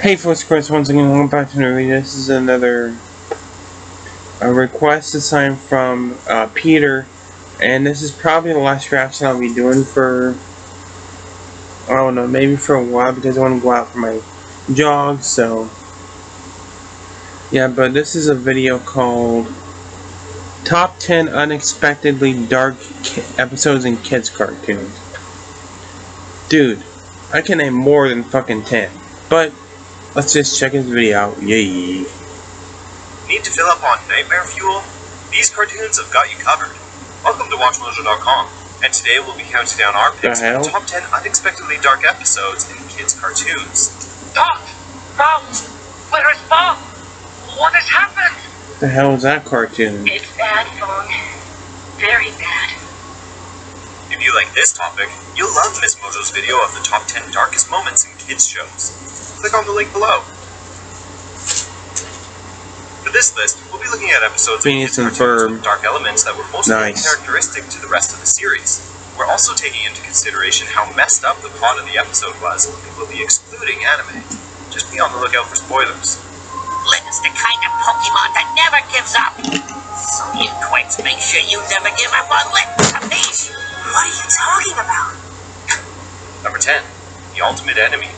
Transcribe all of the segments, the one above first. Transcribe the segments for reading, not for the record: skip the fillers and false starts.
Hey folks, Chris once again, welcome back to the video. This is another request assigned from Peter, and this is probably the last reaction I'll be doing for, I don't know, maybe for a while because I want to go out for my jog, so yeah, but this is a video called Top 10 Unexpectedly Dark Episodes in Kids Cartoons. Dude, I can name more than fucking 10, but let's just check this video out. Yay. Need to fill up on nightmare fuel? These cartoons have got you covered. Welcome to WatchMojo.com, and today we'll be counting down our picks for the top 10 unexpectedly dark episodes in kids' cartoons. Stop! Bob! Where is Bob? What has happened? The hell is that cartoon? It's bad, Phone. Very bad. If you like this topic, you'll love Miss Mojo's video of the top 10 darkest moments in kids' shows. Click on the link below. For this list, we'll be looking at episodes of Phineas and kids' cartoons Ferb. with dark elements that were mostly uncharacteristic to the rest of the series. We're also taking into consideration how messed up the plot of the episode was, and we'll be excluding anime. Just be on the lookout for spoilers. Linda's the kind of Pokemon that never gives up. So you twits make sure you never give up on Linda, capiche? What are you talking about? Number 10, the ultimate enemy.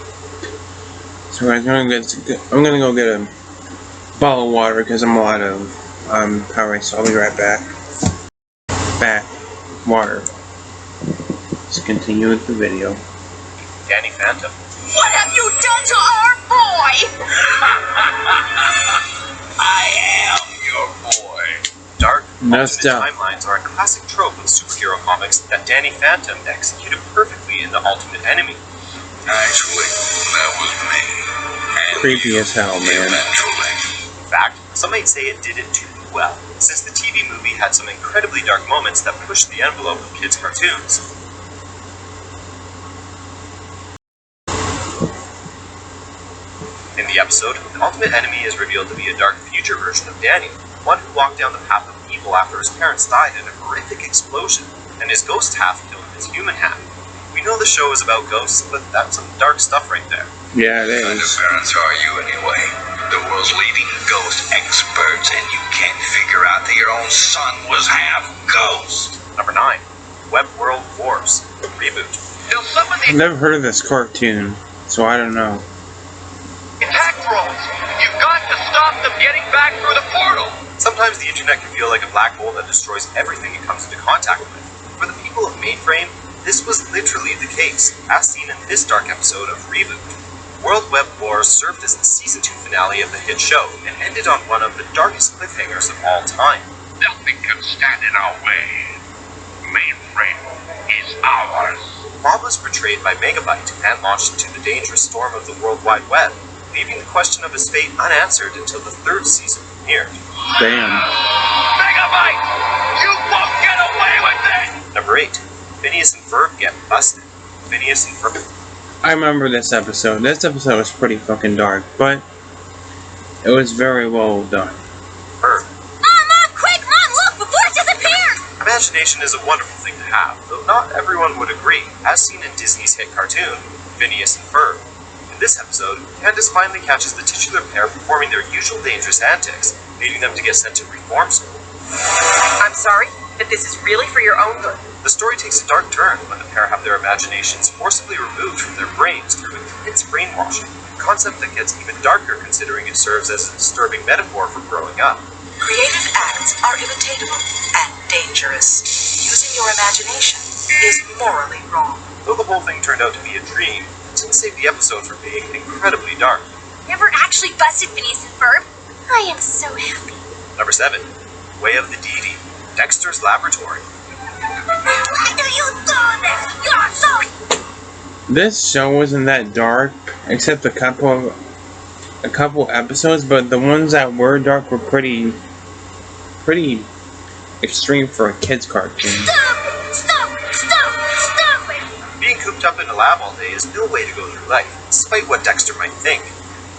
So I'm gonna go get a bottle of water because I'm out of power, so I'll be right back. Water. Let's continue with the video. Danny Phantom. What have you done to our boy? I am your boy. Dark, Messed alternate up. timelines are a classic trope of superhero comics that Danny Phantom executed perfectly in The Ultimate Enemy. Actually, that was me. And Creepy as hell, man. eventually. In fact, some might say it did it too well, since the TV movie had some incredibly dark moments that pushed the envelope of kids' cartoons. In the episode, the ultimate enemy is revealed to be a dark future version of Danny, one who walked down the path of evil after his parents died in a horrific explosion, and his ghost half killed his human half. We know the show is about ghosts, but that's some dark stuff right there. Yeah, it What kind of is. parents are you anyway? The world's leading ghost experts, and you can't figure out that your own son was half ghost. Number 9, Web World Wars Reboot. Till some of I've the never heard of this cartoon, so I don't know. attack drones, you've got to stop them getting back through the portal. Sometimes the internet can feel like a black hole that destroys everything it comes into contact with. For the people of Mainframe, this was literally the case, as seen in this dark episode of Reboot. World Web Wars served as the season 2 finale of the hit show, and ended on one of the darkest cliffhangers of all time. Nothing can stand in our way. Mainframe is ours. Bob was portrayed by Megabyte and launched into the dangerous storm of the World Wide Web, leaving the question of his fate unanswered until the 3rd season premiered. Damn. Megabyte, you won't get away with it. Number 8, Phineas and Ferb get busted. Phineas and Ferb. I remember this episode. This episode was pretty fucking dark, but it was very well done. Ferb. Mom, quick, run, look, before it disappears! Imagination is a wonderful thing to have, though not everyone would agree, as seen in Disney's hit cartoon, Phineas and Ferb. In this episode, Candace finally catches the titular pair performing their usual dangerous antics, leading them to get sent to reform school. I'm sorry, but this is really for your own good. The story takes a dark turn when the pair have their imaginations forcibly removed from their brains through intense brainwashing, a concept that gets even darker considering it serves as a disturbing metaphor for growing up. Creative acts are imitatable and dangerous. Using your imagination is morally wrong. Though the whole thing turned out to be a dream, it didn't save the episode from being incredibly dark. Never actually busted Phineas and Ferb? I am so happy. Number 7, Way of the Dee Dexter's Laboratory. Why do you do this? You're so... This show wasn't that dark, except a couple episodes, but the ones that were dark were pretty extreme for a kids cartoon. Stop it! Being cooped up in a lab all day is no way to go through life, despite what Dexter might think.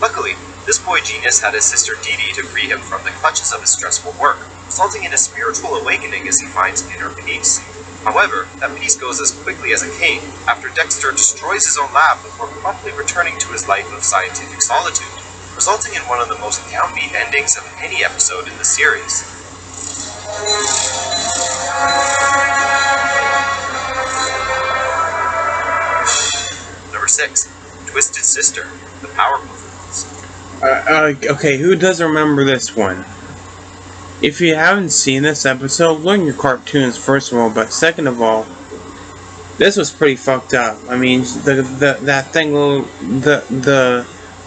Luckily, this boy genius had his sister Dee Dee to free him from the clutches of his stressful work, resulting in a spiritual awakening as he finds inner peace. However, that peace goes as quickly as it came after Dexter destroys his own lab before promptly returning to his life of scientific solitude, resulting in one of the most downbeat endings of any episode in the series. Number 6. Twisted Sister, The Powerpuff Girls. Okay, who doesn't remember this one? If you haven't seen this episode, learn your cartoons first of all, but second of all, this was pretty fucked up. I mean, the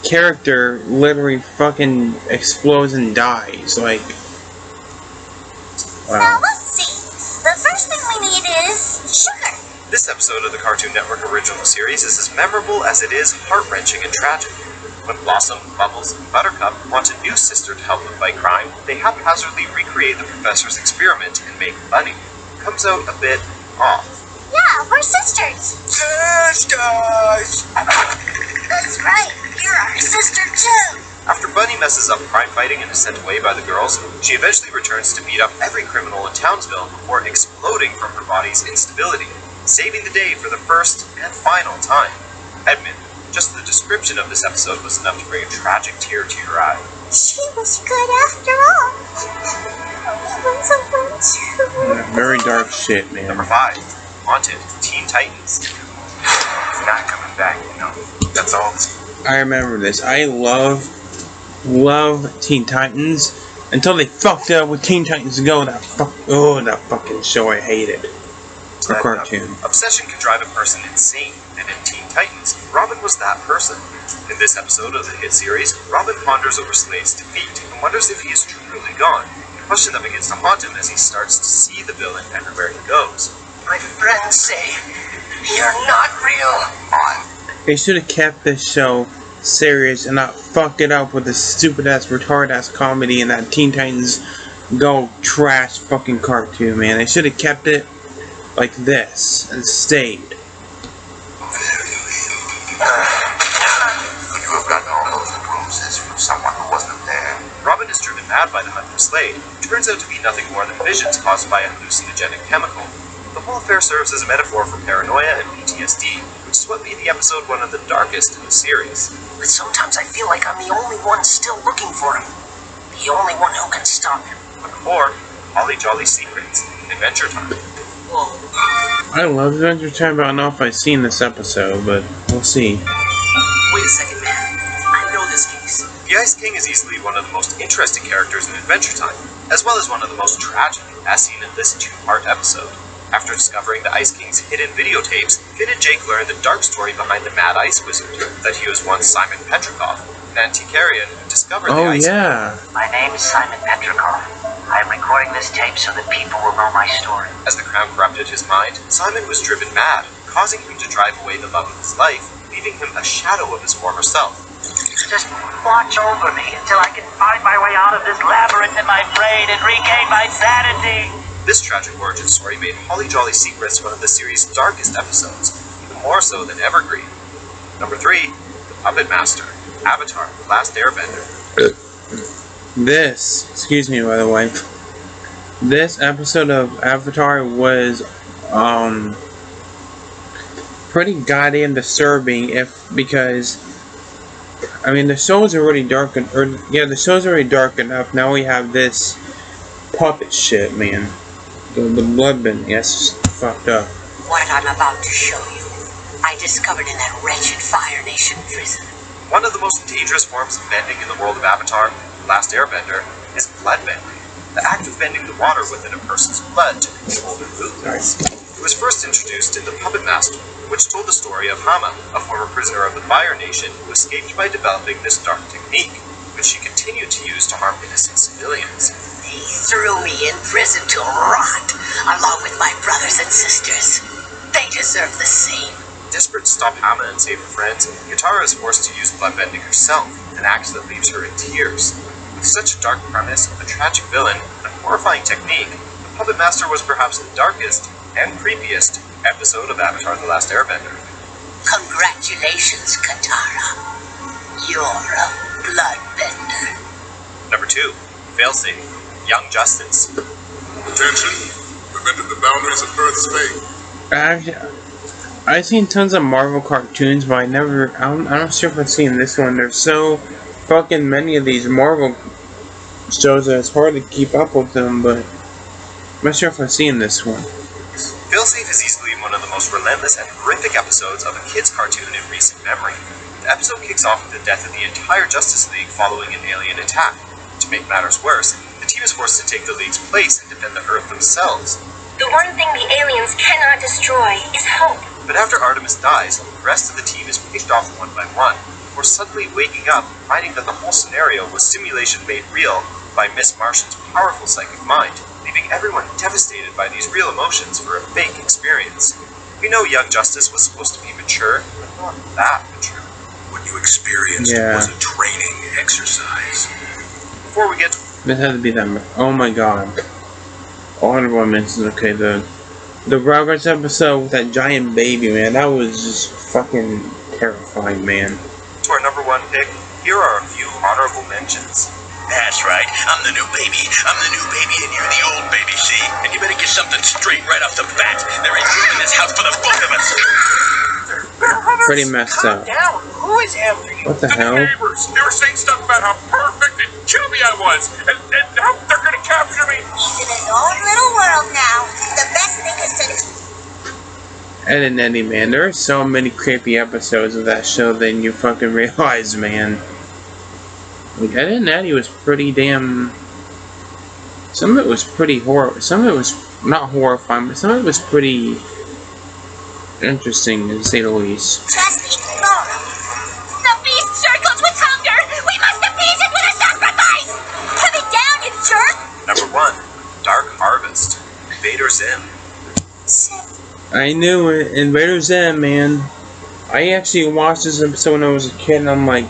character literally fucking explodes and dies. Like, Now wow. let's see. The first thing we need is sugar. This episode of the Cartoon Network original series is as memorable as it is heart-wrenching and tragic. When Blossom, Bubbles, and Buttercup want a new sister to help them fight crime, they haphazardly recreate the professor's experiment and make Bunny. It comes out a bit off. Yeah, we're sisters. Sisters! That's right. You're our sister too. After Bunny messes up crime fighting and is sent away by the girls, she eventually returns to beat up every criminal in Townsville before exploding from her body's instability, saving the day for the first and final time. Edmund, just the description of this episode was enough to bring a tragic tear to your eye. She was good after all. We want someone to... Very dark shit, man. Number 5. Haunted, Teen Titans. He's not coming back, you know. That's all. I remember this. I love Teen Titans until they fucked up with Teen Titans Go. That fucking show I hated. The cartoon. Obsession can drive a person insane, and in Teen Titans, Robin was that person. In this episode of the hit series, Robin ponders over Slade's defeat and wonders if he is truly gone, a question that begins to haunt him as he starts to see the villain everywhere he goes. My friends say you're not real. They should have kept this show serious and not fuck it up with this stupid ass, retarded ass comedy and that Teen Titans Go trash fucking cartoon, man. They should have kept it like this and stayed. You have gotten all those bruises from someone who wasn't there. Robin is driven mad by the hunt for Slade, who turns out to be nothing more than visions caused by a hallucinogenic chemical. The whole affair serves as a metaphor for paranoia and PTSD, which is what made the episode one of the darkest in the series. But sometimes I feel like I'm the only one still looking for him. The only one who can stop him. Number 4. Holly Jolly Secrets, Adventure Time. Whoa. I love Adventure Time, but I don't know if I've seen this episode, but we'll see. Wait a second, man. I know this case. The Ice King is easily one of the most interesting characters in Adventure Time, as well as one of the most tragic, as seen in this 2-part episode. After discovering the Ice King's hidden videotapes, Finn and Jake learn the dark story behind the Mad Ice Wizard, that he was once Simon Petrikov, an Antiquarian who discovered the Ice yeah. My name is Simon Petrikov. I am recording this tape so that people will know my story. As the crown corrupted his mind, Simon was driven mad, causing him to drive away the love of his life, leaving him a shadow of his former self. Just watch over me until I can find my way out of this labyrinth in my brain and regain my sanity. This tragic origin story made Holly Jolly Secrets one of the series' darkest episodes, even more so than Evergreen. Number 3. The Puppet Master, Avatar, The Last Airbender. Excuse me by the way, this episode of Avatar was pretty goddamn disturbing because I mean the show's already dark the show's already dark enough. Now we have this puppet shit, man. The bloodbending, yes, fucked up. What I'm about to show you, I discovered in that wretched Fire Nation prison. One of the most dangerous forms of bending in the world of Avatar, The Last Airbender, is blood bending, the act of bending the water within a person's blood to control their movements. It was first introduced in The Puppet Master, which told the story of Hama, a former prisoner of the Fire Nation who escaped by developing this dark technique, which she continued to use to harm innocent civilians. They threw me in prison to rot, along with my brothers and sisters. They deserve the same. Desperate to stop Hama and save her friends, Katara is forced to use bloodbending herself, an act that leaves her in tears. With such a dark premise, a tragic villain, and a horrifying technique, The Puppet Master was perhaps the darkest and creepiest episode of Avatar: The Last Airbender. Congratulations, Katara. You're a bloodbender. Number 2. Failsafe, Young Justice. Attention. circumvented the boundaries of Earth's fate. I've seen tons of Marvel cartoons, but I'm not sure if I've seen this one. There's so fucking many of these Marvel shows that it's hard to keep up with them, but I'm not sure if I've seen this one. Failsafe is easily one of the most relentless and horrific episodes of a kid's cartoon in recent memory. The episode kicks off with the death of the entire Justice League following an alien attack. To make matters worse, the team is forced to take the League's place and defend the Earth themselves. The one thing the aliens cannot destroy is hope. But after Artemis dies, the rest of the team is picked off one by one, before suddenly waking up, finding that the whole scenario was simulation made real by Miss Martian's powerful psychic mind, leaving everyone devastated by these real emotions for a fake experience. We know young Justice was supposed to be mature, but not that mature. What you experienced was a training exercise. Before we get to This had to be them. Oh my god. Honorable mentions. Okay, the Rugrats episode with that giant baby, man, that was just fucking terrifying, man. our number one pick, here are a few honorable mentions. That's right. I'm the new baby. I'm the new baby and you're the old baby, see? And you better get something straight right off the bat. There ain't room in this house for the both of us. Pretty messed up. Down. Who is after you? What the hell? Neighbors, they were saying stuff about how perfect and chubby I was, and how they're gonna capture me. He's in his own little world now. The best thing is to... Ed and Eddie, man, there are so many creepy episodes of that show than you fucking realize, man. Like, Ed and Eddie was pretty damn... Some of it was pretty some of it was not horrifying, but some of it was pretty interesting, to say the least. Trust me, Laura. The beast circles with hunger. We must appease it with a sacrifice. Put it down, you jerk. Number 1, Dark Harvest, Invader Zim. I knew it. Invader Zim, man. I actually watched this episode when I was a kid, and I'm like,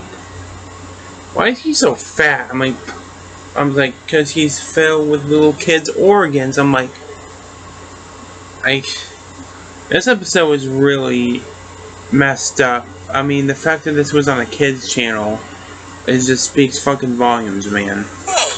why is he so fat? I'm like, because he's filled with little kids' organs. I'm like, this episode was really messed up. I mean, the fact that this was on a kid's channel, it just speaks fucking volumes, man. Hey,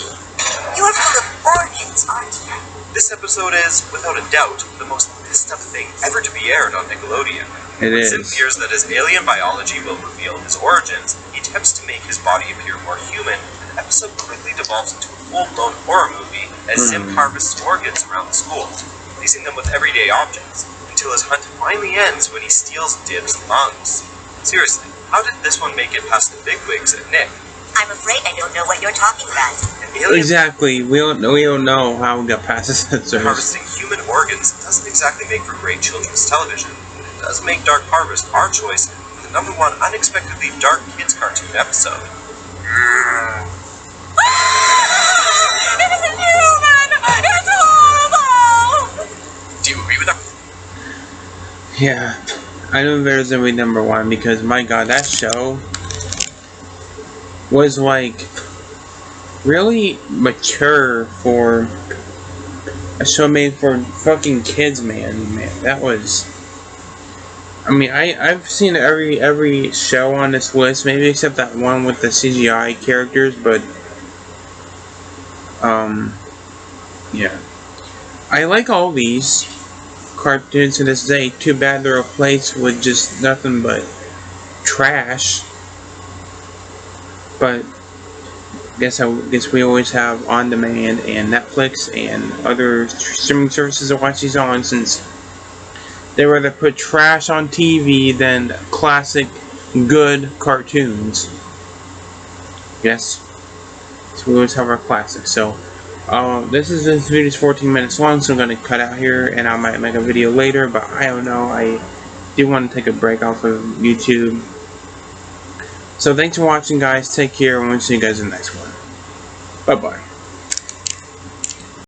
you're full of organs, aren't you? This episode is, without a doubt, the most pissed up thing ever to be aired on Nickelodeon. It When Zim is. fears that his alien biology will reveal his origins, he attempts to make his body appear more human, and the episode quickly devolves into a full-blown horror movie as Zim harvests organs around the school, replacing them with everyday objects, until his hunt finally ends when he steals Dib's lungs. Seriously, how did this one make it past the bigwigs at Nick? I'm afraid I don't know what you're talking about. An alien Exactly. We don't know how we got past this episode. harvesting human organs doesn't exactly make for great children's television, but it does make Dark Harvest our choice for the number 1 unexpectedly dark kids cartoon episode. It isn't human! It's horrible! Do you agree with that? Yeah, I know Invader Zim would be number 1 because, my god, that show was like really mature for a show made for fucking kids, man. That was... I mean, I've seen every show on this list, maybe except that one with the CGI characters, but yeah. I like all these cartoons to this day. Too bad they're replaced with just nothing but trash. But I guess we always have On Demand and Netflix and other streaming services to watch these on, since they rather put trash on TV than classic good cartoons. Yes, so we always have our classics. So this video is 14 minutes long, so I'm going to cut out here, and I might make a video later, but I don't know. I do want to take a break off of YouTube. So thanks for watching, guys. Take care, and we'll see you guys in the next one. Bye-bye.